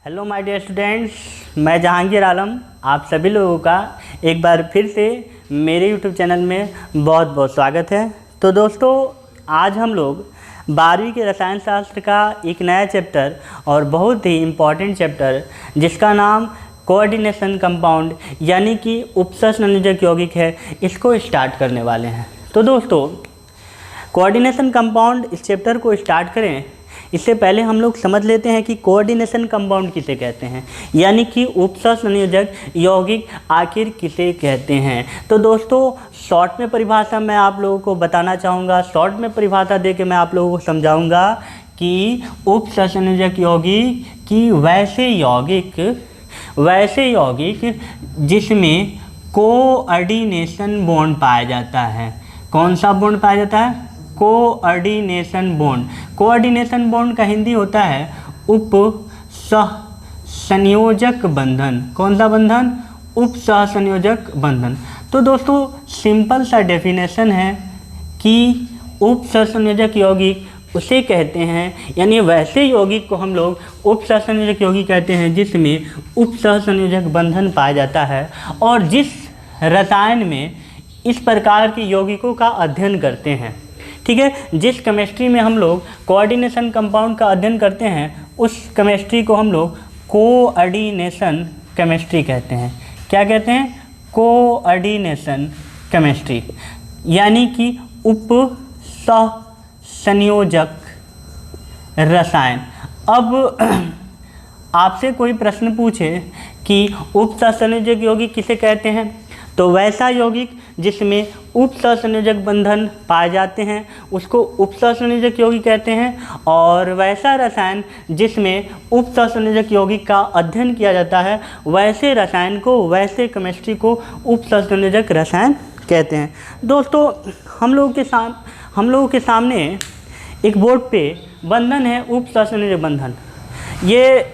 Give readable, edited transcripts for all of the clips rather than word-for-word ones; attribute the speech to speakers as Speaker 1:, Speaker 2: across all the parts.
Speaker 1: Hello my dear students, मैं जहांगीर आलम आप सभी लोगों का एक बार फिर से मेरे यूट्यूब चैनल में बहुत बहुत स्वागत है। तो दोस्तों, आज हम लोग 12वीं के रसायन शास्त्र का एक नया चैप्टर और बहुत ही इम्पॉर्टेंट चैप्टर जिसका नाम कोऑर्डिनेशन कंपाउंड यानी कि उपसर्ग संयोजक यौगिक है, इसको स्टार्ट करने वाले हैं। तो दोस्तों, कोऑर्डिनेशन कंपाउंड इस चैप्टर को स्टार्ट करें इससे पहले हम लोग समझ लेते हैं कि कोऑर्डिनेशन कंपाउंड किसे कहते हैं, यानी कि उपसर्ग संयोजक यौगिक आखिर किसे कहते हैं। तो दोस्तों, शॉर्ट में परिभाषा मैं आप लोगों को बताना चाहूँगा, शॉर्ट में परिभाषा देके मैं आप लोगों को समझाऊँगा कि उपसर्ग संयोजक यौगिक की वैसे यौगिक जिसमें कोऑर्डिनेशन बॉन्ड पाया जाता है। कौन सा बॉन्ड पाया जाता है? Coordination bond. कोऑर्डिनेशन बॉन्ड का हिंदी होता है उपसहसंयोजक बंधन। कौन सा बंधन? उपसहसंयोजक बंधन। तो दोस्तों, सिंपल सा डेफिनेशन है कि उपसहसंयोजक यौगिक उसे कहते हैं, यानी वैसे यौगिक को हम लोग उपसहसंयोजक यौगिक कहते हैं जिसमें उपसहसंयोजक बंधन पाया जाता है और जिस रसायन में इस प्रकार के यौगिकों का अध्ययन करते हैं। ठीक है, जिस केमिस्ट्री में हम लोग कोऑर्डिनेशन कंपाउंड का अध्ययन करते हैं उस केमिस्ट्री को हम लोग कोऑर्डिनेशन केमिस्ट्री कहते हैं। क्या कहते हैं? कोऑर्डिनेशन केमिस्ट्री, यानी कि उपसहसंयोजक रसायन। अब आपसे कोई प्रश्न पूछे कि उपसहसंयोजक यौगिक किसे कहते हैं, तो वैसा यौगिक जिसमें उपसहसंयोजक बंधन पाए जाते हैं उसको उपसहसंयोजक यौगिक कहते हैं, और वैसा रसायन जिसमें उपसहसंयोजक यौगिक का अध्ययन किया जाता है वैसे रसायन को, वैसे केमिस्ट्री को उपसहसंयोजक रसायन कहते हैं। दोस्तों, हम लोगों के सामने एक बोर्ड पे बंधन है उपसहसंयोजक बंधन। ये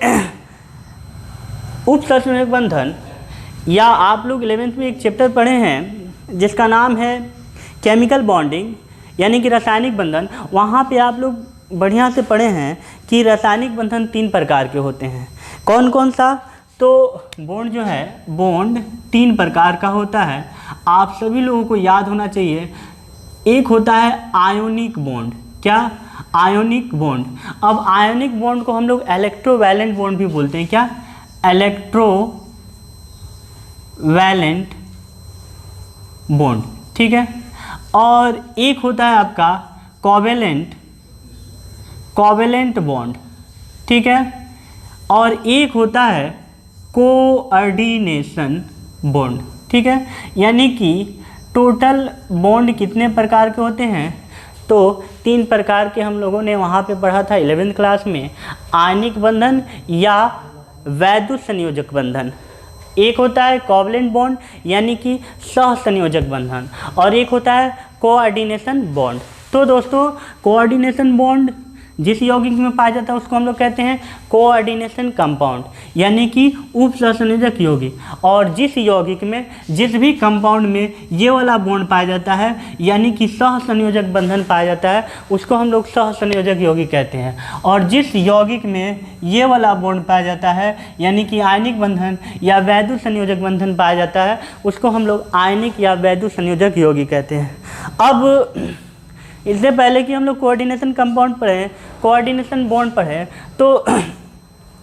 Speaker 1: उपसहसंयोजक बंधन, या आप लोग 11वीं में एक चैप्टर पढ़े हैं जिसका नाम है केमिकल बॉन्डिंग यानी कि रासायनिक बंधन। वहाँ पे आप लोग बढ़िया से पढ़े हैं कि रासायनिक बंधन 3 प्रकार के होते हैं। कौन कौन सा? तो बॉन्ड जो है, बॉन्ड 3 प्रकार का होता है, आप सभी लोगों को याद होना चाहिए। एक होता है आयोनिक बॉन्ड। क्या? Ionic bond. अब आयोनिक बॉन्ड को हम लोग इलेक्ट्रोवैलेंट बॉन्ड भी बोलते हैं। क्या? Electrovalent bond. ठीक है। और एक होता है आपका कोवेलेंट बॉन्ड। ठीक है। और एक होता है कोऑर्डिनेशन बॉन्ड। ठीक है। यानी कि टोटल बॉन्ड कितने प्रकार के होते हैं? तो 3 प्रकार के हम लोगों ने वहाँ पे पढ़ा था 11वीं क्लास में। आयनिक बंधन या वैद्युत संयोजक बंधन, एक होता है कोवलेंट बॉन्ड यानी कि सहसंयोजक बंधन, और एक होता है कोऑर्डिनेशन बॉन्ड। तो दोस्तों, कोऑर्डिनेशन बॉन्ड जिस यौगिक में पाया जाता है उसको हम लोग कहते हैं कोऑर्डिनेशन कंपाउंड यानी कि उपसहसंयोजक यौगिक, और जिस यौगिक में, जिस भी कंपाउंड में ये वाला बॉन्ड पाया जाता है यानी कि सहसंयोजक बंधन पाया जाता है उसको हम लोग सहसंयोजक यौगिक कहते हैं, और जिस यौगिक में ये वाला बॉन्ड पाया जाता है यानी कि आयनिक बंधन या वैद्युत संयोजक बंधन पाया जाता है उसको हम लोग आयनिक या वैद्युत संयोजक यौगिक कहते हैं। अब इससे पहले कि हम लोग कोऑर्डिनेशन कंपाउंड पढ़ें, कोऑर्डिनेशन बॉन्ड पढ़ें, तो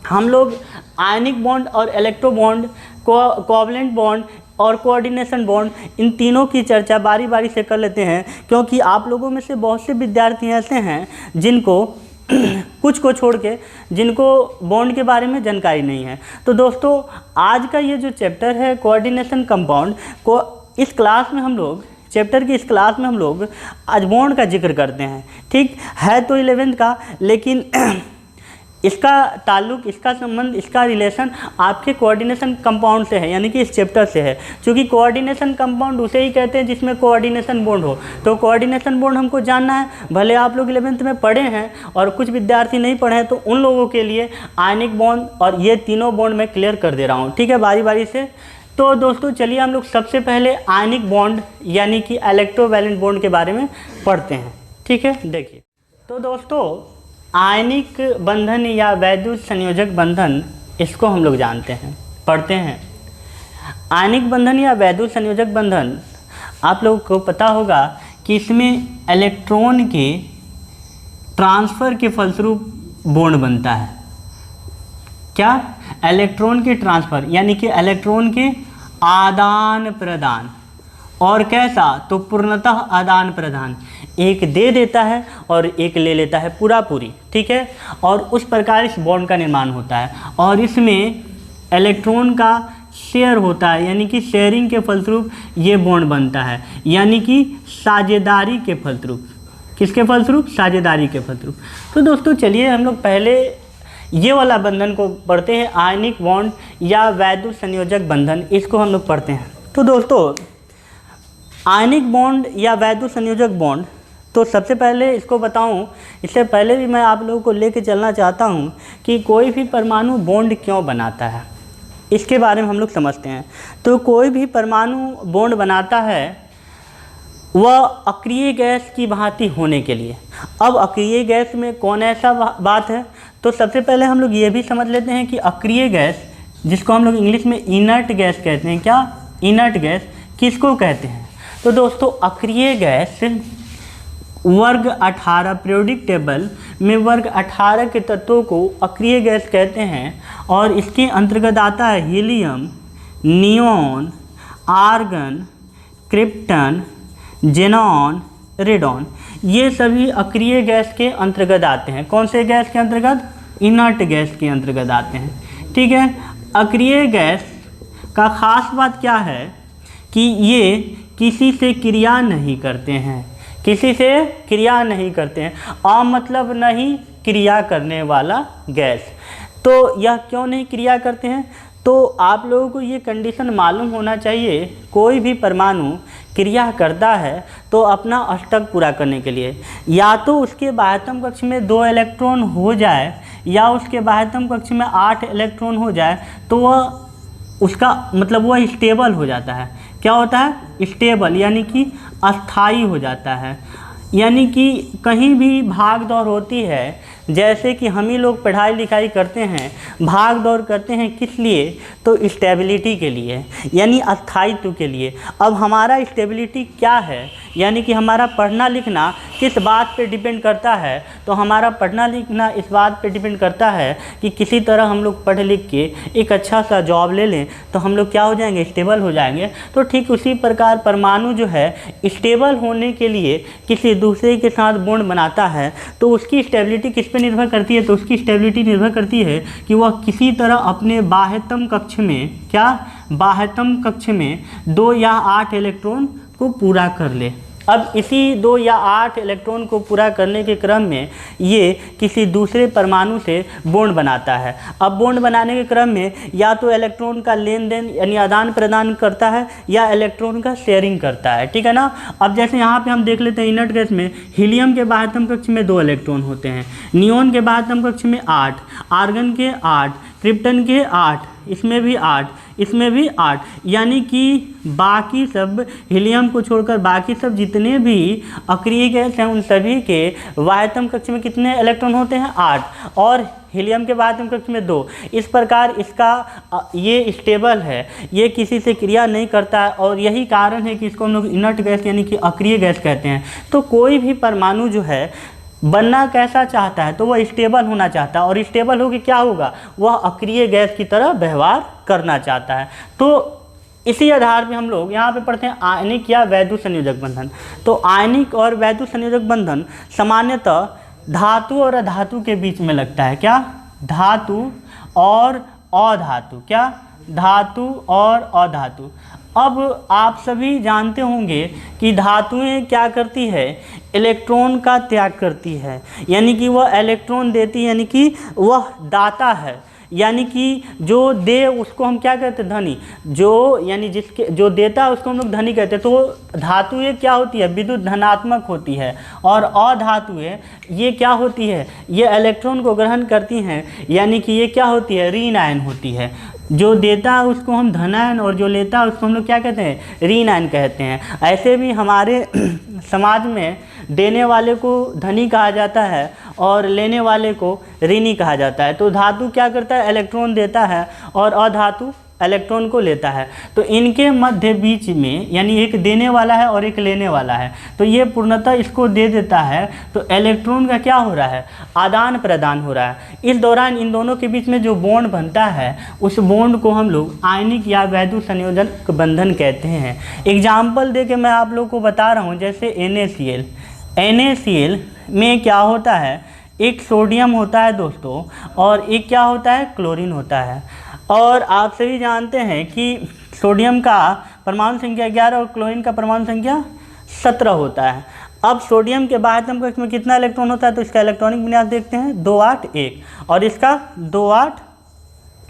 Speaker 1: हम लोग आयनिक बॉन्ड और इलेक्ट्रो बॉन्ड, कोवलेंट बॉन्ड और कोऑर्डिनेशन बॉन्ड, इन तीनों की चर्चा बारी बारी से कर लेते हैं, क्योंकि आप लोगों में से बहुत से विद्यार्थी ऐसे हैं जिनको कुछ को छोड़ के जिनको बॉन्ड के बारे में जानकारी नहीं है। तो दोस्तों, आज का ये जो चैप्टर है कोऑर्डिनेशन कंपाउंड को, इस क्लास में हम लोग, चैप्टर की इस क्लास में हम लोग आज बॉन्ड का जिक्र करते हैं। ठीक है, तो 11वीं का, लेकिन इसका ताल्लुक, इसका संबंध, इसका रिलेशन आपके कोऑर्डिनेशन कंपाउंड से है, यानी कि इस चैप्टर से है, क्योंकि कोऑर्डिनेशन कंपाउंड उसे ही कहते हैं जिसमें कोऑर्डिनेशन बॉन्ड हो। तो कोऑर्डिनेशन बॉन्ड हमको जानना है, भले आप लोग 11वीं में पढ़े हैं और कुछ विद्यार्थी नहीं पढ़े हैं, तो उन लोगों के लिए आयनिक बॉन्ड और ये तीनों बॉन्ड मैं क्लियर कर दे रहा हूँ। ठीक है, बारी बारी से। तो दोस्तों, चलिए हम लोग सबसे पहले आयनिक बॉन्ड यानी कि इलेक्ट्रोवैलेंट बॉन्ड के बारे में पढ़ते हैं। ठीक है, देखिए। तो दोस्तों, आयनिक बंधन या वैद्युत संयोजक बंधन इसको हम लोग जानते हैं, पढ़ते हैं। आयनिक बंधन या वैद्युत संयोजक बंधन, आप लोगों को पता होगा कि इसमें इलेक्ट्रॉन के ट्रांसफ़र के फलस्वरूप बॉन्ड बनता है। क्या? इलेक्ट्रॉन के ट्रांसफ़र, यानी कि इलेक्ट्रॉन के आदान प्रदान। और कैसा? तो पूर्णतः आदान प्रदान, एक दे देता है और एक ले लेता है पूरा पूरी, ठीक है। और उस प्रकार इस बॉन्ड का निर्माण होता है और इसमें इलेक्ट्रॉन का शेयर होता है, यानी कि शेयरिंग के फलस्वरूप ये बॉन्ड बनता है, यानी कि साझेदारी के फलस्वरूप। किसके फलस्वरूप? साझेदारी के फलस्वरूप। तो दोस्तों चलिए हम लोग पहले ये वाला बंधन को पढ़ते हैं, आयनिक बॉन्ड या वैद्युत संयोजक बंधन, इसको हम लोग पढ़ते हैं। तो दोस्तों आयनिक बॉन्ड या वैद्युत संयोजक बॉन्ड, तो सबसे पहले इसको बताऊं, इससे पहले भी मैं आप लोगों को लेके चलना चाहता हूं कि कोई भी परमाणु बॉन्ड क्यों बनाता है, इसके बारे में हम लोग समझते हैं। तो कोई भी परमाणु बॉन्ड बनाता है वह अक्रिय गैस की भांति होने के लिए। अब अक्रिय गैस में कौन ऐसा बात है, तो सबसे पहले हम लोग ये भी समझ लेते हैं कि अक्रिय गैस, जिसको हम लोग इंग्लिश में इनर्ट गैस कहते हैं, क्या? इनर्ट गैस किसको कहते हैं? तो दोस्तों अक्रिय गैस वर्ग 18 पीरियोडिक टेबल में वर्ग 18 के तत्वों को अक्रिय गैस कहते हैं और इसके अंतर्गत आता है helium, neon, argon, krypton, xenon, radon. ये सभी अक्रिय गैस के अंतर्गत आते हैं। कौन से गैस के अंतर्गत? इनर्ट गैस के अंतर्गत आते हैं, ठीक है। अक्रिय गैस का खास बात क्या है कि ये किसी से क्रिया नहीं करते हैं, किसी से क्रिया नहीं करते हैं। मतलब नहीं क्रिया करने वाला गैस। तो यह क्यों नहीं क्रिया करते हैं? तो आप लोगों को ये कंडीशन मालूम होना चाहिए, कोई भी परमाणु क्रिया करता है तो अपना अष्टक पूरा करने के लिए या तो उसके बाह्यतम कक्ष में 2 इलेक्ट्रॉन हो जाए या उसके बाह्यतम कक्ष में 8 इलेक्ट्रॉन हो जाए, तो वह उसका मतलब वह स्टेबल हो जाता है। क्या होता है? स्टेबल, यानी कि अस्थाई हो जाता है। यानी कि कहीं भी भाग दौड़ होती है, जैसे कि हम ही लोग पढ़ाई लिखाई करते हैं, भाग दौड़ करते हैं, किस लिए? तो स्टेबिलिटी के लिए, यानी अस्थायित्व के लिए। अब हमारा स्टेबिलिटी क्या है, यानी कि हमारा पढ़ना लिखना किस बात पे डिपेंड करता है? तो हमारा पढ़ना लिखना इस बात पे डिपेंड करता है कि किसी तरह हम लोग पढ़ लिख के एक अच्छा सा जॉब ले लें तो हम लोग क्या हो जाएंगे? स्टेबल हो जाएंगे। तो ठीक उसी प्रकार परमाणु जो है स्टेबल होने के लिए किसी दूसरे के साथ बॉन्ड बनाता है, तो उसकी स्टेबिलिटी किस पे निर्भर करती है? तो उसकी स्टेबिलिटी निर्भर करती है कि वह किसी तरह अपने बाह्यतम कक्ष में, क्या? बाह्यतम कक्ष में 2 या 8 इलेक्ट्रॉन को पूरा कर ले। अब इसी 2 या 8 इलेक्ट्रॉन को पूरा करने के क्रम में ये किसी दूसरे परमाणु से बॉन्ड बनाता है। अब बॉन्ड बनाने के क्रम में या तो इलेक्ट्रॉन का लेन देन यानी आदान प्रदान करता है या इलेक्ट्रॉन का शेयरिंग करता है, ठीक है ना। अब जैसे यहाँ पे हम देख लेते हैं इनर्ट गैस में हीलियम के बाह्यतम कक्ष में 2 इलेक्ट्रॉन होते हैं, नियॉन के बाह्यतम कक्ष में 8, आर्गन के 8, क्रिप्टन के 8, इसमें भी 8, इसमें भी 8, यानी कि बाकी सब हीलियम को छोड़कर बाकी सब जितने भी अक्रिय गैस हैं उन सभी के बाह्यतम कक्ष में कितने इलेक्ट्रॉन होते हैं? 8, और हीलियम के बाह्यतम कक्ष में 2। इस प्रकार इसका ये स्टेबल है, ये किसी से क्रिया नहीं करता है और यही कारण है कि इसको हम लोग इनर्ट गैस यानी कि अक्रिय गैस कहते हैं। तो कोई भी परमाणु जो है बनना कैसा चाहता है? तो वह स्टेबल होना चाहता है और स्टेबल होकर क्या होगा? वह अक्रिय गैस की तरह व्यवहार करना चाहता है। तो इसी आधार पे हम लोग यहाँ पे पढ़ते हैं आयनिक या वैद्युत संयोजक बंधन। तो आयनिक और वैद्युत संयोजक बंधन सामान्यतः धातु और अधातु के बीच में लगता है। क्या? धातु और अधातु। क्या? धातु और अधातु। अब आप सभी जानते होंगे कि धातुएं क्या करती है? इलेक्ट्रॉन का त्याग करती है, यानी कि वह इलेक्ट्रॉन देती है, यानी कि वह दाता है, यानी कि जो दे उसको हम क्या कहते हैं? धनी। जो यानी जिसके जो देता है उसको हम लोग धनी कहते हैं। तो धातुएं क्या होती है? विद्युत धनात्मक होती है और अधातुएं ये क्या होती है? ये इलेक्ट्रॉन को ग्रहण करती हैं, यानी कि ये क्या होती है? ऋण आयन होती है। जो देता है उसको हम धनायन और जो लेता है उसको हम लोग क्या कहते हैं? ऋण आयन कहते हैं। ऐसे भी हमारे समाज में देने वाले को धनी कहा जाता है और लेने वाले को ऋणी कहा जाता है। तो धातु क्या करता है, इलेक्ट्रॉन देता है और अधातु इलेक्ट्रॉन को लेता है। तो इनके मध्य बीच में यानी एक देने वाला है और एक लेने वाला है, तो ये पूर्णतः इसको दे देता है। तो इलेक्ट्रॉन का क्या हो रहा है, आदान प्रदान हो रहा है। इस दौरान इन दोनों के बीच में जो बॉन्ड बनता है उस बॉन्ड को हम लोग आयनिक या वैद्युत संयोजक बंधन कहते हैं। एग्जाम्पल दे के मैं आप लोग को बता रहा हूँ, जैसे NaCl में क्या होता है, एक सोडियम होता है दोस्तों और एक क्या होता है, क्लोरीन होता है। और आप सभी जानते हैं कि सोडियम का परमाणु संख्या 11 और क्लोरीन का परमाणु संख्या 17 होता है। अब सोडियम के बाह्यतम कक्ष में कितना इलेक्ट्रॉन होता है, तो इसका इलेक्ट्रॉनिक विन्यास देखते हैं, 2 8 1 और इसका 2 8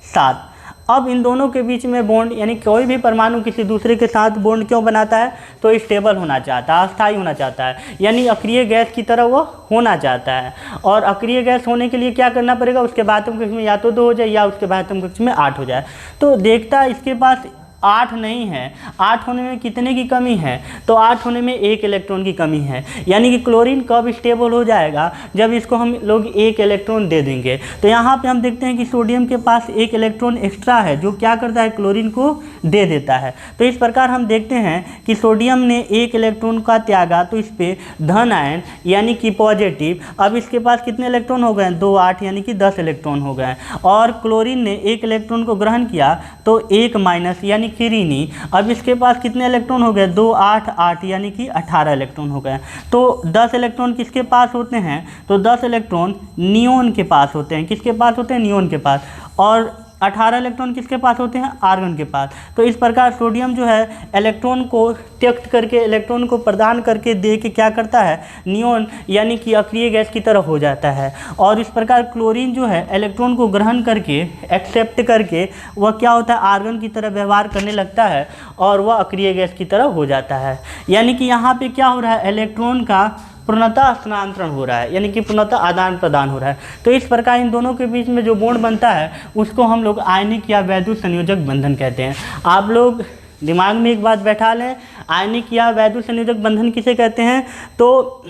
Speaker 1: 7। अब इन दोनों के बीच में बॉन्ड यानी कोई भी परमाणु किसी दूसरे के साथ बॉन्ड क्यों बनाता है, तो स्टेबल होना चाहता है, अस्थायी होना चाहता है, यानी अक्रिय गैस की तरह वो होना चाहता है। और अक्रिय गैस होने के लिए क्या करना पड़ेगा, उसके बाह्यतम कक्ष में या तो 2 हो जाए या उसके बाह्यतम कक्ष में 8 हो जाए। तो देखता है इसके पास 8 नहीं है, 8 होने में कितने की कमी है, तो 8 होने में 1 इलेक्ट्रॉन की कमी है। यानी कि क्लोरीन कब स्टेबल हो जाएगा, जब इसको हम लोग 1 इलेक्ट्रॉन दे देंगे। तो यहाँ पे हम देखते हैं कि सोडियम के पास 1 इलेक्ट्रॉन एक्स्ट्रा है जो क्या करता है, क्लोरीन को दे देता है। तो इस प्रकार हम देखते हैं कि सोडियम ने 1 इलेक्ट्रॉन का त्यागा, तो इस पर धन आयन यानी कि पॉजिटिव। अब इसके पास कितने इलेक्ट्रॉन हो गए, 2 8 यानी कि 10 इलेक्ट्रॉन हो गए। और क्लोरीन ने 1 इलेक्ट्रॉन को ग्रहण किया तो 1 माइनस यानी कि ऋणी। अब इसके पास कितने इलेक्ट्रॉन हो गए, 2 8 8 यानी कि 18 इलेक्ट्रॉन हो गए। तो 10 इलेक्ट्रॉन किसके पास होते हैं, तो 10 इलेक्ट्रॉन नियोन के पास होते हैं। किसके पास होते हैं, नियोन के पास। और 18 इलेक्ट्रॉन किसके पास होते हैं, आर्गन के पास। तो इस प्रकार सोडियम जो है इलेक्ट्रॉन को त्यक्त करके, इलेक्ट्रॉन को प्रदान करके दे के क्या करता है, नियोन यानी कि अक्रिय गैस की तरफ हो जाता है। और इस प्रकार क्लोरीन जो है इलेक्ट्रॉन को ग्रहण करके, एक्सेप्ट करके, वह क्या होता है, आर्गन की तरह व्यवहार करने लगता है और वह अक्रिय गैस की तरफ हो जाता है। यानी कि यहाँ पे क्या हो रहा है, इलेक्ट्रॉन का पूर्णतः स्थानांतरण हो रहा है, यानी कि पूर्णतः आदान प्रदान हो रहा है। तो इस प्रकार इन दोनों के बीच में जो बॉन्ड बनता है उसको हम लोग आयनिक या वैद्युत संयोजक बंधन कहते हैं। आप लोग दिमाग में एक बात बैठा लें, आयनिक या वैद्युत संयोजक बंधन किसे कहते हैं, तो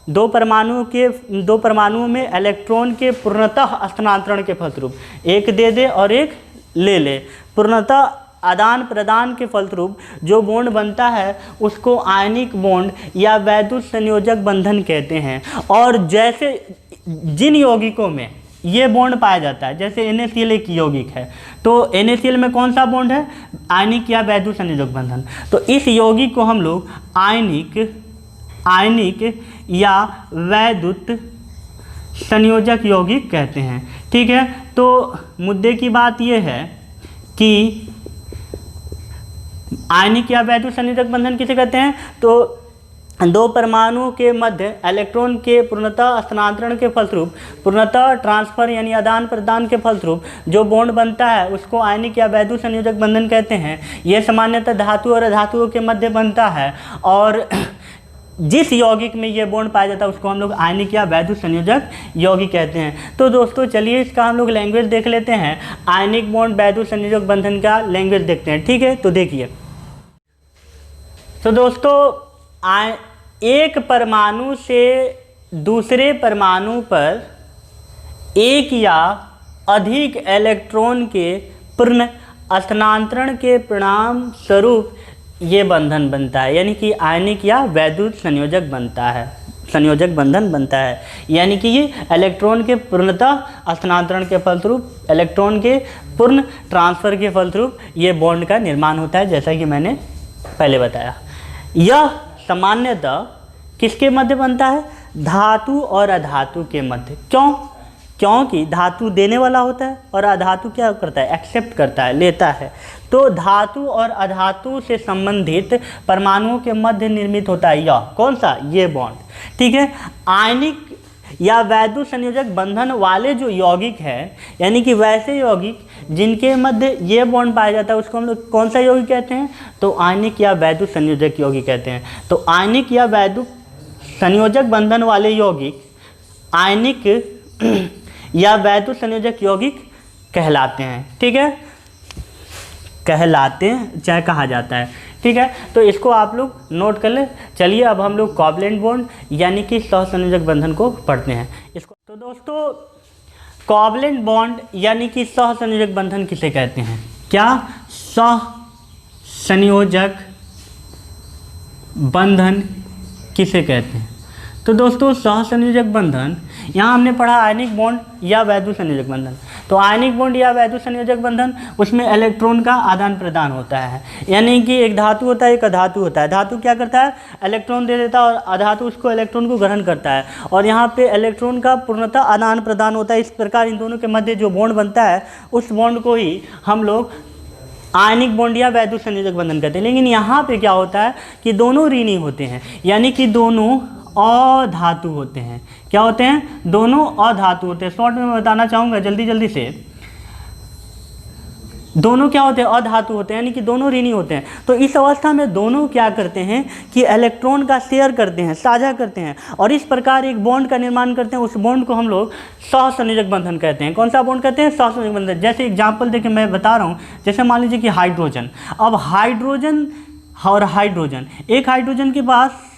Speaker 1: दो परमाणुओं में इलेक्ट्रॉन के पूर्णतः स्थानांतरण के फलस्वरूप, एक दे दे और एक ले ले, पूर्णतः आदान प्रदान के फलस्वरूप जो बॉन्ड बनता है उसको आयनिक बॉन्ड या वैद्युत संयोजक बंधन कहते हैं। और जैसे जिन यौगिकों में ये बॉन्ड पाया जाता है, जैसे NaCl एक यौगिक है, तो NaCl में कौन सा बॉन्ड है, आयनिक या वैद्युत संयोजक बंधन। तो इस यौगिक को हम लोग आयनिक या वैद्युत संयोजक यौगिक कहते हैं। ठीक है, तो मुद्दे की बात यह है कि आयनिक या वैद्युत संयोजक बंधन किसे कहते हैं, तो दो परमाणुओं के मध्य इलेक्ट्रॉन के पूर्णतः स्थानांतरण के फलस्वरूप, पूर्णतः ट्रांसफर यानी आदान प्रदान के फलस्वरूप जो बॉन्ड बनता है उसको आयनिक या वैद्युत संयोजक बंधन कहते हैं। यह सामान्यतः धातु और अधातुओं के मध्य बनता है और जिस यौगिक में ये बॉन्ड पाया जाता है उसको हम लोग आयनिक या वैद्युत संयोजक यौगिक कहते हैं। तो दोस्तों चलिए इसका हम लोग लैंग्वेज देख लेते हैं, आयनिक बॉन्ड वैद्युत संयोजक बंधन का लैंग्वेज देखते हैं। ठीक है, तो देखिए, तो दोस्तों एक परमाणु से दूसरे परमाणु पर एक या अधिक इलेक्ट्रॉन के पूर्ण स्थानांतरण के परिणाम स्वरूप ये बंधन बनता है, यानी कि आयनिक या वैद्युत संयोजक बंधन बनता है। यानी कि ये इलेक्ट्रॉन के पूर्णतः स्थानांतरण के फलस्वरूप, इलेक्ट्रॉन के पूर्ण ट्रांसफर के फलस्वरूप ये बॉन्ड का निर्माण होता है, जैसा कि मैंने पहले बताया। यह सामान्यतः किसके मध्य बनता है, धातु और अधातु के मध्य। क्योंकि धातु देने वाला होता है और अधातु क्या करता है, एक्सेप्ट करता है, लेता है। तो धातु और अधातु से संबंधित परमाणुओं के मध्य निर्मित होता है यह कौन सा, ये बॉन्ड। ठीक है, आयनिक या वैद्युत संयोजक बंधन वाले जो यौगिक है, यानी कि वैसे यौगिक जिनके मध्य ये बॉन्ड पाया जाता है उसको हम लोग कौन सा यौगिक कहते हैं, तो आयनिक या वैद्युत संयोजक यौगिक कहते हैं। तो आयनिक या वैद्युत संयोजक बंधन वाले यौगिक आयनिक या वैद्युत संयोजक यौगिक कहलाते हैं। ठीक है, कहलाते हैं चाहे कहा जाता है। ठीक है, तो इसको आप लोग नोट कर ले। चलिए अब हम लोग कोवैलेंट बॉन्ड यानी कि सहसंयोजक बंधन को पढ़ते हैं। तो दोस्तों कोवलेंट बॉन्ड यानी कि सहसंयोजक बंधन किसे कहते हैं? क्या सहसंयोजक बंधन किसे कहते हैं? तो दोस्तों सहसंयोजक बंधन, यहाँ हमने पढ़ा आयनिक बॉन्ड या वैद्युत संयोजक बंधन। तो आयनिक बॉन्ड या वैद्युत संयोजक बंधन, उसमें इलेक्ट्रॉन का आदान प्रदान होता है, यानी कि एक धातु होता है, एक अधातु होता है। धातु क्या करता है? इलेक्ट्रॉन दे देता है और अधातु उसको इलेक्ट्रॉन को ग्रहण करता है, और यहाँ पे इलेक्ट्रॉन का पूर्णतः आदान प्रदान होता है। इस प्रकार इन दोनों के मध्य जो बॉन्ड बनता है उस बॉन्ड को ही हम लोग आयनिक बॉन्ड या वैद्युत संयोजक बंधन कहते हैं। लेकिन यहाँ पे क्या होता है कि दोनों ऋणी होते हैं, यानी कि दोनों अधातु होते हैं। क्या होते हैं? दोनों अधातु होते हैं। शॉर्ट में मैं बताना चाहूँगा जल्दी से, दोनों क्या होते हैं? अधातु होते हैं, यानी कि दोनों ऋणी होते हैं। तो इस अवस्था में दोनों क्या करते हैं कि इलेक्ट्रॉन का शेयर करते हैं, साझा करते हैं, और इस प्रकार एक बॉन्ड का निर्माण करते हैं। उस बॉन्ड को हम लोग सहसंयोजक बंधन कहते हैं। कौन सा बॉन्ड कहते हैं? सहसंयोजक बंधन। जैसे एग्जाम्पल देके मैं बता रहा हूँ, जैसे मान लीजिए कि हाइड्रोजन। अब हाइड्रोजन और हाइड्रोजन, एक हाइड्रोजन के पास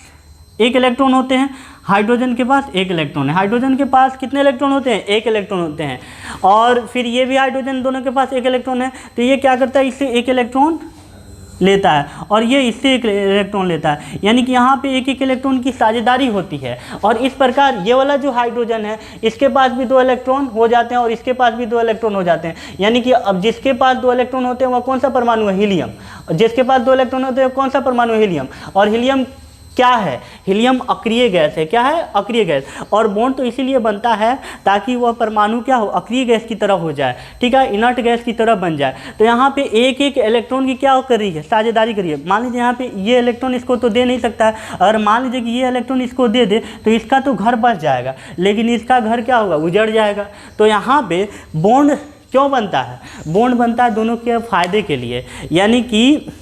Speaker 1: एक इलेक्ट्रॉन होते हैं, हाइड्रोजन के पास एक इलेक्ट्रॉन है। हाइड्रोजन के पास कितने इलेक्ट्रॉन होते हैं? एक इलेक्ट्रॉन होते हैं। और फिर ये भी हाइड्रोजन, दोनों के पास एक इलेक्ट्रॉन है। तो ये क्या करता है? इससे एक इलेक्ट्रॉन लेता है और ये इससे एक इलेक्ट्रॉन लेता है, यानी कि यहाँ पे एक एक इलेक्ट्रॉन की साझेदारी होती है। और इस प्रकार ये वाला जो हाइड्रोजन है, इसके पास भी 2 इलेक्ट्रॉन हो जाते हैं और इसके पास भी 2 इलेक्ट्रॉन हो जाते हैं। यानी कि अब जिसके पास 2 इलेक्ट्रॉन होते हैं वह कौन सा परमाणु है? हीलियम। जिसके पास 2 इलेक्ट्रॉन होते हैं कौन सा परमाणु है? हीलियम। और हीलियम क्या है? हीलियम अक्रिय गैस है। क्या है? अक्रिय गैस। और बॉन्ड तो इसीलिए बनता है ताकि वह परमाणु क्या हो? अक्रिय गैस की तरह हो जाए, ठीक है, इनर्ट गैस की तरह बन जाए। तो यहाँ पे एक एक इलेक्ट्रॉन की क्या कर रही है? साझेदारी कर रही है। मान लीजिए यहाँ पे ये इलेक्ट्रॉन इसको तो दे नहीं सकता है, और मान लीजिए कि ये इलेक्ट्रॉन इसको दे दे तो इसका तो घर बच जाएगा, लेकिन इसका घर क्या होगा? उजड़ जाएगा। तो यहाँ पे बॉन्ड क्यों बनता है? बॉन्ड बनता है दोनों के फायदे के लिए, यानी कि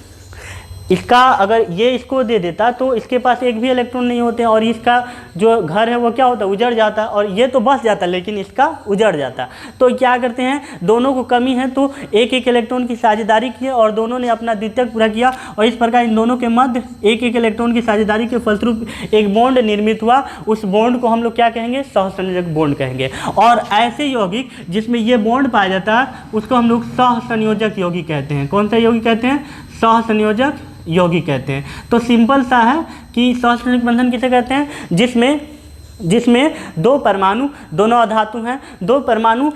Speaker 1: इसका अगर ये इसको दे देता तो इसके पास एक भी इलेक्ट्रॉन नहीं होते और इसका जो घर है वो क्या होता है? उजड़ जाता है। और ये तो बच जाता लेकिन इसका उजड़ जाता। तो क्या करते हैं? दोनों को कमी है तो एक एक इलेक्ट्रॉन की साझेदारी की और दोनों ने अपना द्वितीयक पूरा किया, और इस प्रकार इन दोनों के मध्य एक एक इलेक्ट्रॉन की साझेदारी के फलस्वरूप एक बॉन्ड निर्मित हुआ। उस बॉन्ड को हम लोग क्या कहेंगे? सहसंयोजक बॉन्ड कहेंगे। और ऐसे यौगिक जिसमें ये बॉन्ड पाया जाता है उसको हम लोग सहसंयोजक यौगिक कहते हैं। कौन सा यौगिक कहते हैं? सहसंयोजक यौगिक कहते हैं। तो सिंपल सा है कि सहसंयोजक बंधन किसे कहते हैं? जिसमें 2 परमाणु, दोनों अधातु हैं, 2 परमाणु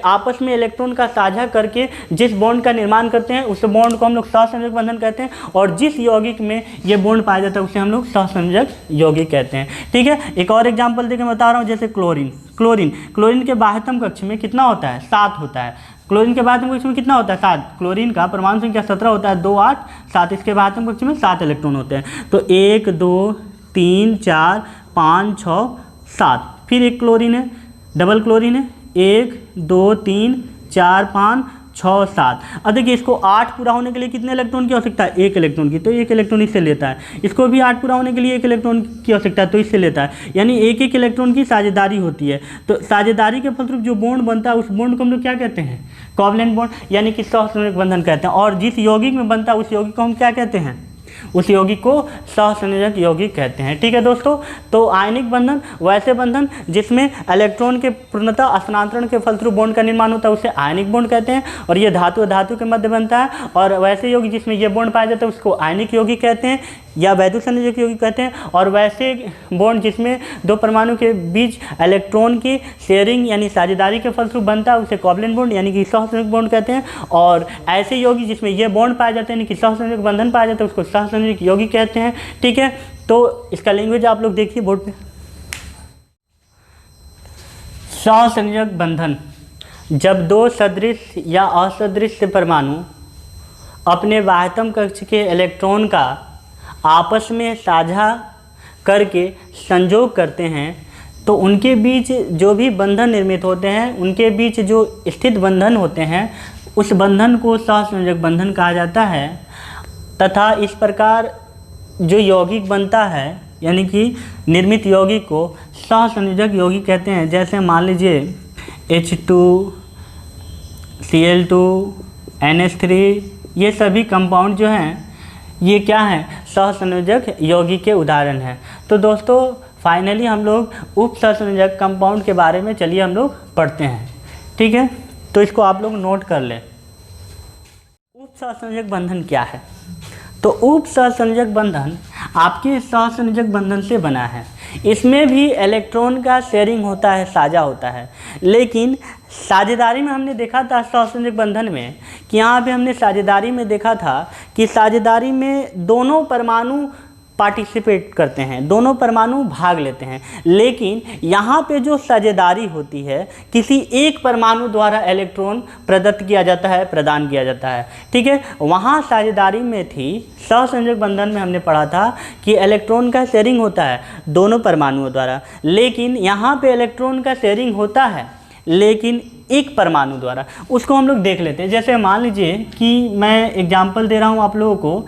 Speaker 1: आपस में इलेक्ट्रॉन का साझा करके जिस बॉन्ड का निर्माण करते हैं उस बॉन्ड को हम लोग सहसंयोजक बंधन कहते हैं। और जिस यौगिक में ये बॉन्ड पाया जाता है उसे हम लोग सहसंयोजक यौगिक कहते हैं, ठीक है। एक और एग्जाम्पल देकर बता रहा हूँ, जैसे क्लोरीन के बाह्यतम कक्ष में कितना होता है? 7 होता है। क्लोरीन के बाह्यतम कक्ष में कितना होता है? 7। क्लोरीन का परमाणु संख्या 17 होता है, 2 8 7। इसके बाह्यतम कक्ष में 7 इलेक्ट्रॉन होते हैं। तो 1 2 3 4 5 6 7। फिर एक क्लोरीन है, डबल क्लोरीन है, 1 2 3 4 5 6 7। अब देखिए इसको 8 पूरा होने के लिए कितने इलेक्ट्रॉन की आवश्यकता है? 1 इलेक्ट्रॉन की। तो 1 इलेक्ट्रॉन इससे लेता है। इसको भी 8 पूरा होने के लिए 1 इलेक्ट्रॉन की आवश्यकता है, तो इससे लेता है। यानी एक एक इलेक्ट्रॉन की साझेदारी होती है। तो साझेदारी के फलस्वरूप जो बॉन्ड बनता है उस बॉन्ड को हम लोग क्या कहते हैं? कोवलेंट बॉन्ड, यानी कि सहसंयोजक बंधन कहते हैं। और जिस यौगिक में बनता है उस यौगिक को हम क्या कहते हैं? उस यौगिक को सहसंयोजक यौगिक कहते हैं, ठीक है दोस्तों। तो आयनिक बंधन वैसे बंधन जिसमें इलेक्ट्रॉन के पूर्णतः स्थानांतरण के फलस्वरूप बॉन्ड का निर्माण होता है उसे आयनिक बॉन्ड कहते हैं, और ये धातु धातु के मध्य बनता है। और वैसे यौगिक जिसमें ये बॉन्ड पाया जाता है उसको आयनिक यौगिक कहते हैं या वैद्युत संयोजक यौगिक कहते हैं। और वैसे बॉन्ड जिसमें 2 परमाणु के बीच इलेक्ट्रॉन की शेयरिंग यानी साझेदारी के फलस्वरूप बनता है उसे कोवलेंट बॉन्ड यानी कि सहसंयोजक बॉन्ड कहते हैं। और ऐसे यौगिक जिसमें ये बॉन्ड पाए जाते हैं यानी कि सहसंयोजक बंधन पाया जाता है उसको सहसंयोजक यौगिक कहते हैं, ठीक है। तो इसका लैंग्वेज आप लोग देखिए बोर्ड पे। सहसंयोजक बंधन, जब 2 सदृश या असदृश परमाणु अपने बाह्यतम कक्ष के इलेक्ट्रॉन का आपस में साझा करके संयोग करते हैं तो उनके बीच जो भी बंधन निर्मित होते हैं, उनके बीच जो स्थित बंधन होते हैं उस बंधन को सहसंयोजक बंधन कहा जाता है। तथा इस प्रकार जो यौगिक बनता है यानी कि निर्मित यौगिक को सहसंयोजक यौगिक कहते हैं। जैसे मान लीजिए H2Cl2 NH3 ये सभी कंपाउंड जो हैं ये क्या हैं? सहसंयोजक यौगिक के उदाहरण हैं। तो दोस्तों फाइनली हम लोग उप सहसंयोजक कंपाउंड के बारे में चलिए हम लोग पढ़ते हैं। ठीक है, तो इसको आप लोग नोट कर लें। उप सहसंयोजक बंधन क्या है? तो उप सहसंयोजक बंधन आपके सहसंयोजक बंधन से बना है। इसमें भी इलेक्ट्रॉन का शेयरिंग होता है, साझा होता है, लेकिन साझेदारी में हमने देखा था सहसंयोजक बंधन में कि यहाँ पे हमने साझेदारी में देखा था कि साझेदारी में दोनों परमाणु पार्टिसिपेट करते हैं, दोनों परमाणु भाग लेते हैं, लेकिन यहाँ पे जो साझेदारी होती है किसी एक परमाणु द्वारा इलेक्ट्रॉन प्रदत्त किया जाता है, प्रदान किया जाता है। ठीक है, वहाँ साझेदारी में थी, सहसंयोजक बंधन में हमने पढ़ा था कि इलेक्ट्रॉन का शेयरिंग होता है दोनों परमाणुओं द्वारा, लेकिन यहाँ पे इलेक्ट्रॉन का शेयरिंग होता है लेकिन एक परमाणु द्वारा। उसको हम लोग देख लेते हैं। जैसे मान लीजिए कि मैं एग्जाम्पल दे रहा हूँ आप लोगों को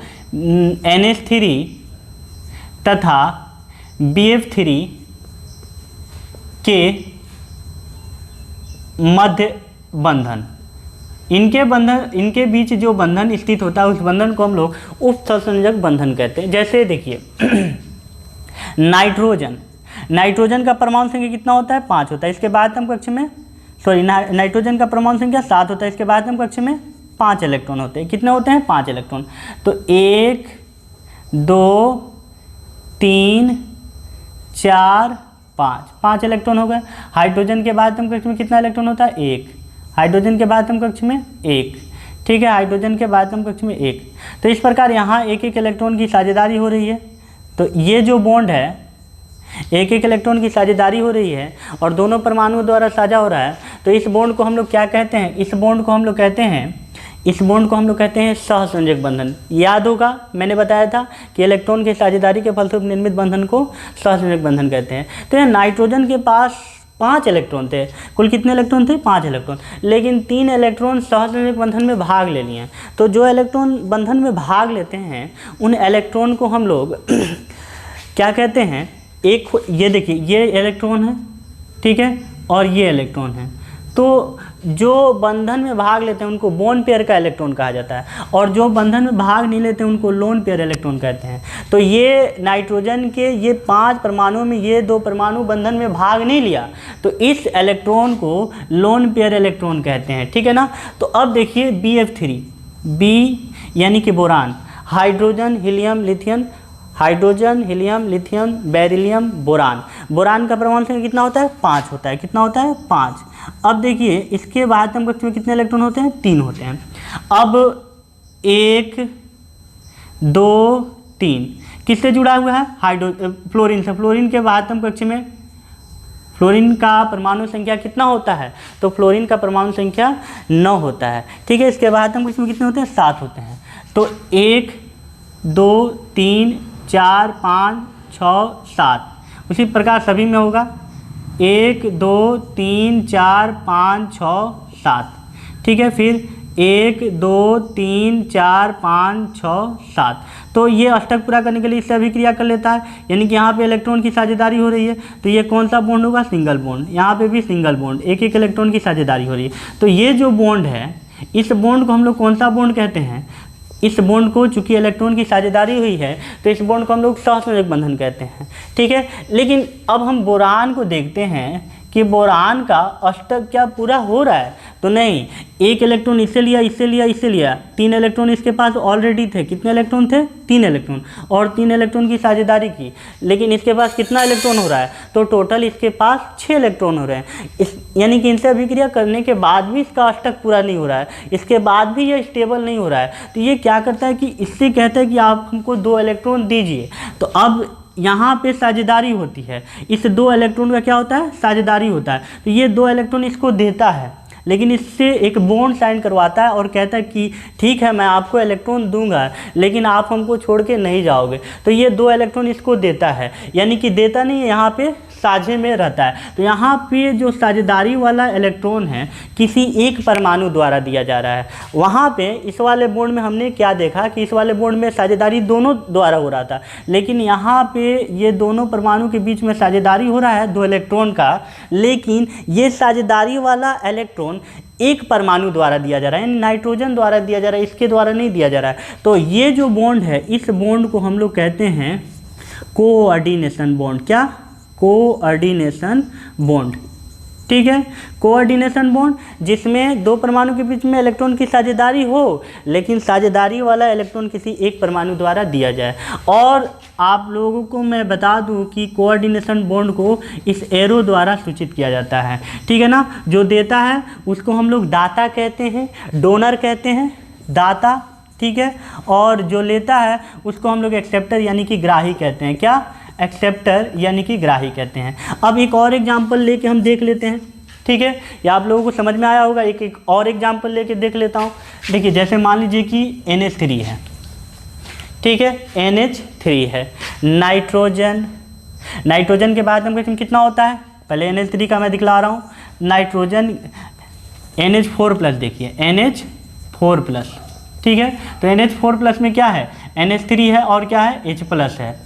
Speaker 1: NH3 तथा BF3 के मध्य बंधन, इनके बीच जो बंधन स्थित होता है उस बंधन को हम लोग उप सहसंयोजक बंधन कहते हैं। जैसे देखिए नाइट्रोजन का परमाणु संख्या कितना होता है? 5 होता है। इसके बाद हम कक्ष में नाइट्रोजन का परमाणु संख्या 7 होता है। इसके बाद हम कक्ष में 5 इलेक्ट्रॉन होते हैं। कितने होते हैं? 5 इलेक्ट्रॉन। तो 1 2 3 4 5 इलेक्ट्रॉन हो गए। हाइड्रोजन के बाद हम कक्ष में कितना इलेक्ट्रॉन होता है? 1। हाइड्रोजन के बाद हम कक्ष में 1। ठीक है, हाइड्रोजन के बाद हम कक्ष में 1। तो इस प्रकार यहाँ एक इलेक्ट्रॉन की साझेदारी हो रही है। तो ये जो बॉन्ड है, एक इलेक्ट्रॉन की साझेदारी हो रही है और दोनों परमाणुओं द्वारा साझा हो रहा है। तो इस बॉन्ड को हम लोग क्या कहते हैं? इस बॉन्ड को हम लोग कहते हैं सहसंयोजक बंधन। याद होगा मैंने बताया था कि इलेक्ट्रॉन की साझेदारी के फलस्वरूप निर्मित बंधन को सहसंयोजक बंधन कहते हैं। तो ये नाइट्रोजन के पास 5 इलेक्ट्रॉन थे। कुल कितने इलेक्ट्रॉन थे? 5 इलेक्ट्रॉन, लेकिन 3 इलेक्ट्रॉन सहसंयोजक बंधन में भाग ले लिए। तो जो इलेक्ट्रॉन बंधन में भाग लेते हैं उन इलेक्ट्रॉन को हम लोग क्या कहते हैं? एक ये देखिए, ये इलेक्ट्रॉन है, ठीक है, और ये इलेक्ट्रॉन है। तो जो बंधन में भाग लेते हैं उनको बोन पेयर का इलेक्ट्रॉन कहा जाता है, और जो बंधन में भाग नहीं लेते उनको लोन पेयर इलेक्ट्रॉन कहते हैं। तो ये नाइट्रोजन के ये 5 परमाणुओं में ये 2 परमाणु बंधन में भाग नहीं लिया, तो इस इलेक्ट्रॉन को लोन पेयर इलेक्ट्रॉन कहते हैं। ठीक है ना। तो अब देखिए BF3, बी यानी कि boron, hydrogen helium lithium beryllium boron का परमाणु संख्या कितना होता है? 5 होता है। कितना होता है? 5। अब देखिए इसके बाद हम कक्ष में कितने इलेक्ट्रॉन होते हैं? 3 होते हैं। अब 1 2 3 किससे जुड़ा हुआ है? फ्लोरीन से। फ्लोरीन के बाद हम कक्ष में फ्लोरीन का परमाणु संख्या कितना होता है? तो फ्लोरीन का परमाणु संख्या 9 होता है। ठीक है, इसके बाद हम कक्ष में कितने होते हैं? 7 होते हैं। तो 1 2 3 4 5 6 7 उसी प्रकार सभी में होगा 1 2 3 4 5 6 7। ठीक है, फिर 1 2 3 4 5 6 7। तो ये अष्टक पूरा करने के लिए इससे अभिक्रिया कर लेता है, यानी कि यहाँ पे इलेक्ट्रॉन की साझेदारी हो रही है। तो ये कौन सा बॉन्ड होगा? Single bond. यहाँ पे भी सिंगल बॉन्ड, एक इलेक्ट्रॉन की साझेदारी हो रही है। तो ये जो बॉन्ड है, इस बॉन्ड को हम लोग कौन सा बॉन्ड कहते हैं? इस बॉन्ड को, चूंकि इलेक्ट्रॉन की साझेदारी हुई है तो इस बॉन्ड को हम लोग सहसंयोजक बंधन कहते हैं। ठीक है, लेकिन अब हम बोरान को देखते हैं कि बोरान का अष्टक क्या पूरा हो रहा है? तो नहीं, एक इलेक्ट्रॉन इससे लिया, इससे लिया, इससे लिया, 3 इलेक्ट्रॉन इसके पास ऑलरेडी थे। कितने इलेक्ट्रॉन थे? 3 इलेक्ट्रॉन, और 3 इलेक्ट्रॉन की साझेदारी की, लेकिन इसके पास कितना इलेक्ट्रॉन हो रहा है? तो टोटल इसके पास 6 इलेक्ट्रॉन हो रहे हैं। यानी कि इनसे अभिक्रिया करने के बाद भी इसका अष्टक पूरा नहीं हो रहा है, इसके बाद भी ये स्टेबल नहीं हो रहा है। तो ये क्या करता है कि इससे कहता है कि आप हमको 2 इलेक्ट्रॉन दीजिए। तो अब यहाँ पे साझेदारी होती है, इस 2 इलेक्ट्रॉन का क्या होता है? साझेदारी होता है। तो ये 2 इलेक्ट्रॉन इसको देता है, लेकिन इससे एक बॉन्ड साइन करवाता है और कहता है कि ठीक है मैं आपको इलेक्ट्रॉन दूंगा, लेकिन आप हमको छोड़ के नहीं जाओगे। तो ये 2 इलेक्ट्रॉन इसको देता है, यानी कि देता नहीं है, यहाँ पे साझे में रहता है। तो यहाँ पे जो साझेदारी वाला इलेक्ट्रॉन है किसी एक परमाणु द्वारा दिया जा रहा है। वहाँ पे इस वाले बॉन्ड में हमने क्या देखा कि इस वाले बॉन्ड में साझेदारी दोनों द्वारा हो रहा था, लेकिन यहाँ पे ये दोनों परमाणु के बीच में साझेदारी हो रहा है 2 इलेक्ट्रॉन का, लेकिन ये साझेदारी वाला इलेक्ट्रॉन एक परमाणु द्वारा दिया जा रहा है, यानी नाइट्रोजन द्वारा दिया जा रहा है, इसके द्वारा नहीं दिया जा रहा है। तो ये जो बॉन्ड है, इस बॉन्ड को हम लोग कहते हैं कोऑर्डिनेशन बॉन्ड। क्या? कोऑर्डिनेशन बॉन्ड, ठीक है, कोऑर्डिनेशन बॉन्ड जिसमें दो परमाणु के बीच में इलेक्ट्रॉन की साझेदारी हो, लेकिन साझेदारी वाला इलेक्ट्रॉन किसी एक परमाणु द्वारा दिया जाए। और आप लोगों को मैं बता दूं कि कोऑर्डिनेशन बॉन्ड को इस एरो द्वारा सूचित किया जाता है, ठीक है ना। जो देता है उसको हम लोग दाता कहते हैं, डोनर कहते हैं, दाता, ठीक है। और जो लेता है उसको हम लोग एक्सेप्टर यानी कि ग्राही कहते हैं। क्या? एक्सेप्टर यानी कि ग्राही कहते हैं। अब एक और एग्जाम्पल लेके हम देख लेते हैं, ठीक है, ये आप लोगों को समझ में आया होगा। एक और एग्जाम्पल लेके देख लेता हूँ। देखिए जैसे मान लीजिए कि NH3 है, ठीक है, NH3 है, नाइट्रोजन, नाइट्रोजन के बाद हम कहते कितना होता है, पहले NH3 का मैं दिखला रहा हूँ, नाइट्रोजन NH4+, देखिए NH4+, ठीक है। तो NH4+ में क्या है, NH3 है और क्या है, H+ है,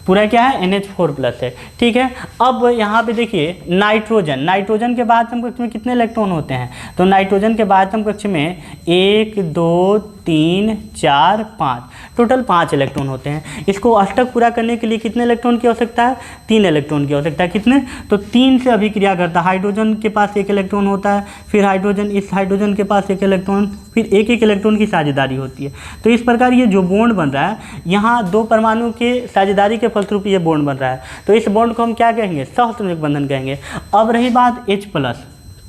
Speaker 1: पूरा क्या है, NH4+ है, ठीक है। अब यहाँ पे देखिए नाइट्रोजन, नाइट्रोजन के बाद आत्म कक्ष में कितने इलेक्ट्रॉन होते हैं, तो नाइट्रोजन के बाद आत्म कक्ष में 1 2 3 4 5, टोटल 5 इलेक्ट्रॉन होते हैं। इसको अष्टक पूरा करने के लिए कितने इलेक्ट्रॉन की आवश्यकता है, 3 इलेक्ट्रॉन की आवश्यकता है। कितने, तो 3 से अभिक्रिया करता है। हाइड्रोजन के पास 1 इलेक्ट्रॉन होता है, फिर हाइड्रोजन, इस हाइड्रोजन के पास 1 इलेक्ट्रॉन, फिर 1 इलेक्ट्रॉन की साझेदारी होती है। तो इस प्रकार ये जो बॉन्ड बन रहा है, यहाँ दो परमाणु के साझेदारी के फलस्वरूप ये बॉन्ड बन रहा है। तो इस बॉन्ड को हम क्या कहेंगे, सहसंयोजक बंधन कहेंगे। अब रही बात H+,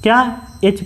Speaker 1: क्या, H+।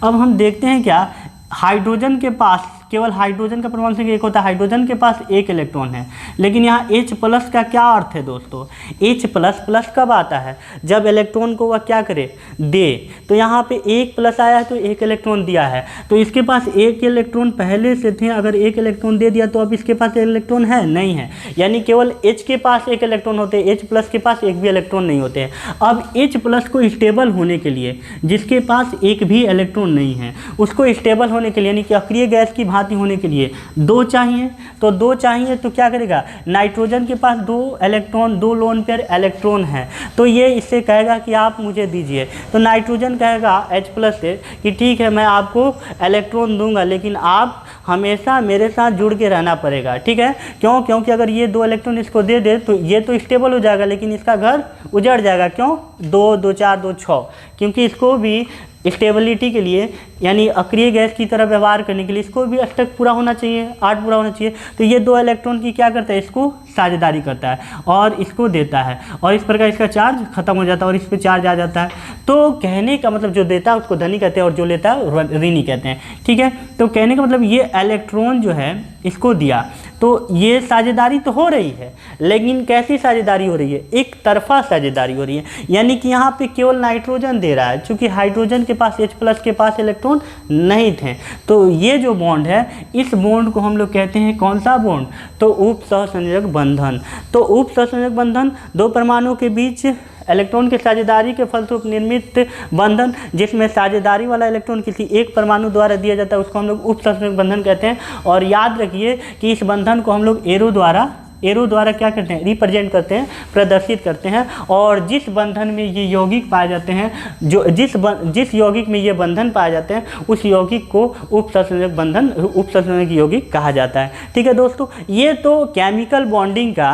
Speaker 1: अब हम देखते हैं क्या, हाइड्रोजन के पास केवल हाइड्रोजन का परमाणु संख्या 1 होता है, हाइड्रोजन के पास 1 इलेक्ट्रॉन है, लेकिन यहाँ H+ का क्या अर्थ है दोस्तों, H++ कब आता है, जब इलेक्ट्रॉन को वह क्या करे, दे। तो यहाँ पे 1+ आया है तो 1 इलेक्ट्रॉन दिया है, तो इसके पास 1 इलेक्ट्रॉन पहले से थे, अगर 1 इलेक्ट्रॉन दे दिया तो अब इसके पास 1 इलेक्ट्रॉन है, नहीं है, यानी केवल H के पास 1 इलेक्ट्रॉन होते हैं, H+ के पास 1 भी इलेक्ट्रॉन नहीं होते हैं। अब H+ को स्टेबल होने के लिए, जिसके पास 1 भी इलेक्ट्रॉन नहीं है, उसको स्टेबल होने के लिए यानी कि अक्रिय गैस की भांति होने के लिए 2 चाहिए। तो 2 चाहिए तो क्या करेगा, नाइट्रोजन के पास 2 इलेक्ट्रॉन, 2 लोन पेयर इलेक्ट्रॉन है, तो ये इससे कहेगा कि आप मुझे दीजिए। तो नाइट्रोजन कहेगा H+ से कि ठीक है मैं आपको इलेक्ट्रॉन दूंगा, लेकिन आप हमेशा मेरे साथ जुड़ के रहना पड़ेगा, ठीक है। क्यों, क्योंकि अगर ये 2 इलेक्ट्रॉन इसको दे दे तो ये तो स्टेबल हो जाएगा, लेकिन इसका घर उजड़ जाएगा। क्यों, 2 2 4 2 6, क्योंकि इसको भी स्टेबिलिटी के लिए यानी अक्रिय गैस की तरह व्यवहार करने के लिए इसको भी अष्टक पूरा होना चाहिए, 8 पूरा होना चाहिए। तो ये 2 इलेक्ट्रॉन की क्या करता है, इसको साझेदारी करता है और इसको देता है, और इस प्रकार इसका चार्ज खत्म हो जाता है और इस पर चार्ज आ जाता है। तो कहने का मतलब जो देता है उसको धनी कहते हैं और जो लेता है ऋणी कहते हैं, ठीक है। तो कहने का मतलब ये इलेक्ट्रॉन जो है इसको दिया, तो ये साझेदारी तो हो रही है, लेकिन कैसी साझेदारी हो रही है, एक तरफा साझेदारी हो रही है, यानी कि यहाँ पे केवल नाइट्रोजन दे रहा है, क्योंकि हाइड्रोजन के पास H+ के पास इलेक्ट्रॉन नहीं थे। तो ये जो बॉन्ड है, इस बॉन्ड को हम लोग कहते हैं कौन सा बॉन्ड, तो उप सहसंयोजक बंधन। तो उप सहसंयोजक बंधन दो परमाणुओं के बीच इलेक्ट्रॉन के साझेदारी के फलस्वरूप निर्मित बंधन, जिसमें साझेदारी वाला इलेक्ट्रॉन किसी एक परमाणु द्वारा दिया जाता है, उसको हम लोग उप सहसंयोजक बंधन कहते हैं। और याद रखिए कि इस बंधन को हम लोग एरो द्वारा क्या करते हैं, रिप्रेजेंट करते हैं, प्रदर्शित करते हैं। और जिस बंधन में ये यौगिक पाए जाते हैं, जो जिस यौगिक में ये बंधन पाए जाते हैं, उस यौगिक को उप सहसंयोजक बंधन, उप सहसंयोजक यौगिक कहा जाता है, ठीक है दोस्तों। ये तो केमिकल बॉन्डिंग का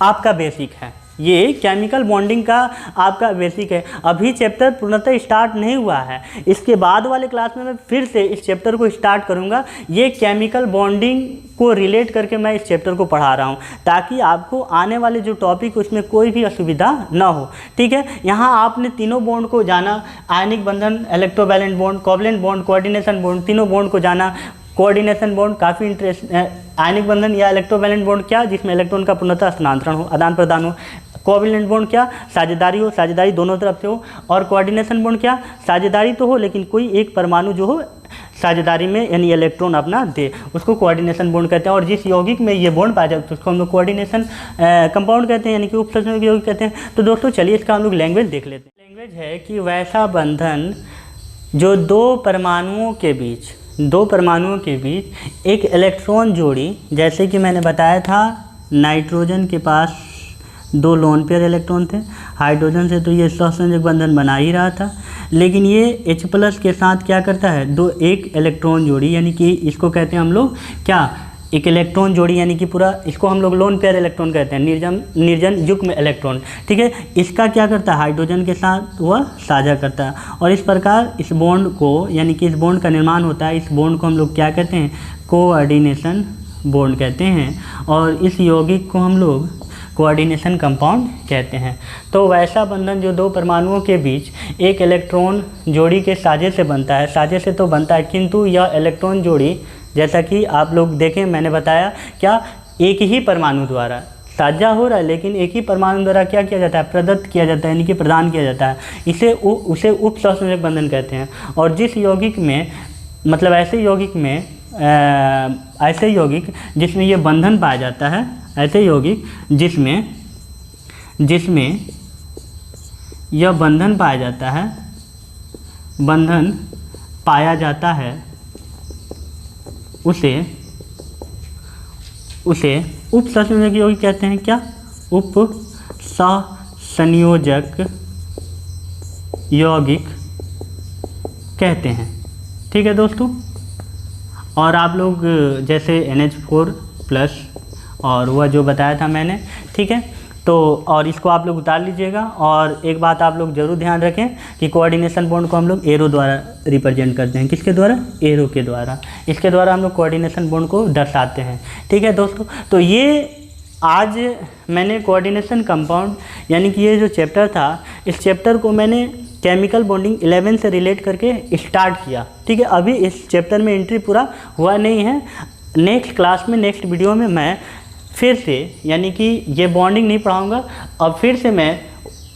Speaker 1: आपका बेसिक है, ये केमिकल बॉन्डिंग का आपका बेसिक है। अभी चैप्टर पूर्णतः स्टार्ट नहीं हुआ है, इसके बाद वाले क्लास में मैं फिर से इस चैप्टर को स्टार्ट करूंगा। ये केमिकल बॉन्डिंग को रिलेट करके मैं इस चैप्टर को पढ़ा रहा हूं, ताकि आपको आने वाले जो टॉपिक उसमें कोई भी असुविधा ना हो, ठीक है। यहाँ आपने तीनों बॉन्ड को जाना, आयनिक बंधन, electrovalent bond, covalent bond, coordination bond, तीनों बॉन्ड को जाना। कोऑर्डिनेशन बॉन्ड काफ़ी इंटरेस्ट, आयनिक बंधन या इलेक्ट्रोवैलेंट बॉन्ड क्या, जिसमें इलेक्ट्रॉन का पूर्णतः स्थानांतरण हो, आदान प्रदान हो। कोवैलेंट बॉन्ड क्या, साझेदारी हो, साझेदारी दोनों तरफ से हो। और कोऑर्डिनेशन बॉन्ड क्या, साझेदारी तो हो लेकिन कोई एक परमाणु जो हो साझेदारी में यानी इलेक्ट्रॉन अपना दे, उसको कोऑर्डिनेशन बॉन्ड कहते हैं। और जिस यौगिक में ये बॉन्ड पाया जाए तो उसको हम लोग कोऑर्डिनेशन कंपाउंड कहते हैं, यानी कि उप सहसंयोजक यौगिक कहते हैं। तो दोस्तों चलिए इसका हम लोग लैंग्वेज देख लेते हैं। लैंग्वेज है कि वैसा बंधन जो दो परमाणुओं के बीच एक इलेक्ट्रॉन जोड़ी, जैसे कि मैंने बताया था नाइट्रोजन के पास 2 लोन पेयर इलेक्ट्रॉन थे, हाइड्रोजन से तो ये सहसंयोजक बंधन बना ही रहा था, लेकिन ये H+ के साथ क्या करता है, एक इलेक्ट्रॉन जोड़ी, यानी कि इसको कहते हैं हम लोग क्या, एक इलेक्ट्रॉन जोड़ी यानी कि पूरा, इसको हम लोग लोन पेयर इलेक्ट्रॉन कहते हैं, निर्जन युग्म इलेक्ट्रॉन, ठीक है। इसका क्या करता है, हाइड्रोजन के साथ वह साझा करता है और इस प्रकार इस बॉन्ड को, यानी कि इस बॉन्ड का निर्माण होता है। इस बॉन्ड को हम लोग क्या कहते हैं, कोऑर्डिनेशन बॉन्ड कहते हैं और इस यौगिक को हम लोग कोऑर्डिनेशन कंपाउंड कहते हैं। तो वैसा बंधन जो दो परमाणुओं के बीच एक इलेक्ट्रॉन जोड़ी के साझे से बनता है, साझे से तो बनता है किंतु यह इलेक्ट्रॉन जोड़ी, जैसा कि आप लोग देखें मैंने बताया, क्या एक ही परमाणु द्वारा साझा हो रहा है, लेकिन एक ही परमाणु द्वारा क्या किया जाता है, प्रदत्त किया जाता है, यानी कि प्रदान किया जाता है। उसे उपसंयोजक बंधन कहते हैं। और जिस यौगिक में, मतलब ऐसे यौगिक में, ऐसे यौगिक जिसमें ये बंधन पाया जाता है, ऐसे यौगिक जिसमें यह बंधन पाया जाता है, बंधन पाया जाता है, उसे उपसंयोजक यौगिक कहते हैं। क्या, उपसंयोजक यौगिक कहते हैं, ठीक है दोस्तों। और आप लोग जैसे NH4+ और वह जो बताया था मैंने, ठीक है, तो और इसको आप लोग उतार लीजिएगा। और एक बात आप लोग ज़रूर ध्यान रखें कि कोऑर्डिनेशन बॉन्ड को हम लोग एरो द्वारा रिप्रेजेंट करते हैं। किसके द्वारा, एरो के द्वारा। इसके द्वारा हम लोग कोऑर्डिनेशन बॉन्ड को दर्शाते हैं, ठीक है दोस्तों। तो ये आज मैंने कोऑर्डिनेशन कंपाउंड यानी कि ये जो चैप्टर था, इस चैप्टर को मैंने केमिकल बॉन्डिंग 11 से रिलेट करके स्टार्ट किया, ठीक है। अभी इस चैप्टर में एंट्री पूरा हुआ नहीं है। नेक्स्ट क्लास में, नेक्स्ट वीडियो में मैं फिर से, यानी कि ये बॉन्डिंग नहीं पढ़ाऊँगा, अब फिर से मैं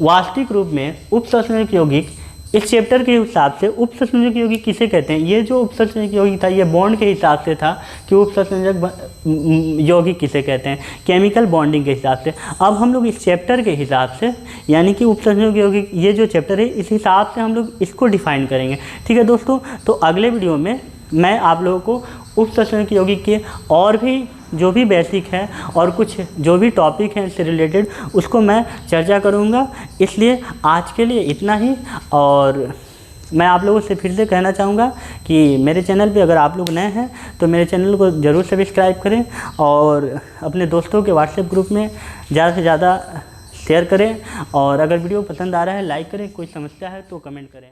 Speaker 1: वास्तविक रूप में उपसंयोजक यौगिक, इस चैप्टर के हिसाब से उपसंयोजक यौगिक किसे कहते हैं। ये जो उपसंयोजक यौगिक था ये बॉन्ड के हिसाब से था कि उपसंयोजक यौगिक किसे कहते हैं, केमिकल बॉन्डिंग के हिसाब से। अब हम लोग इस चैप्टर के हिसाब से, यानी कि उपसंयोजक यौगिक, ये जो चैप्टर है इस हिसाब से हम लोग इसको डिफाइन करेंगे, ठीक है दोस्तों। तो अगले वीडियो में मैं आप लोगों को उपसंयोजक यौगिक के और भी जो भी बेसिक है और कुछ जो भी टॉपिक हैं इससे रिलेटेड, उसको मैं चर्चा करूँगा। इसलिए आज के लिए इतना ही। और मैं आप लोगों से फिर से कहना चाहूँगा कि मेरे चैनल पे अगर आप लोग नए हैं तो मेरे चैनल को ज़रूर सब्सक्राइब करें और अपने दोस्तों के व्हाट्सएप ग्रुप में ज़्यादा से ज़्यादा शेयर करें। और अगर वीडियो पसंद आ रहा है लाइक करें, कोई समस्या है तो कमेंट करें।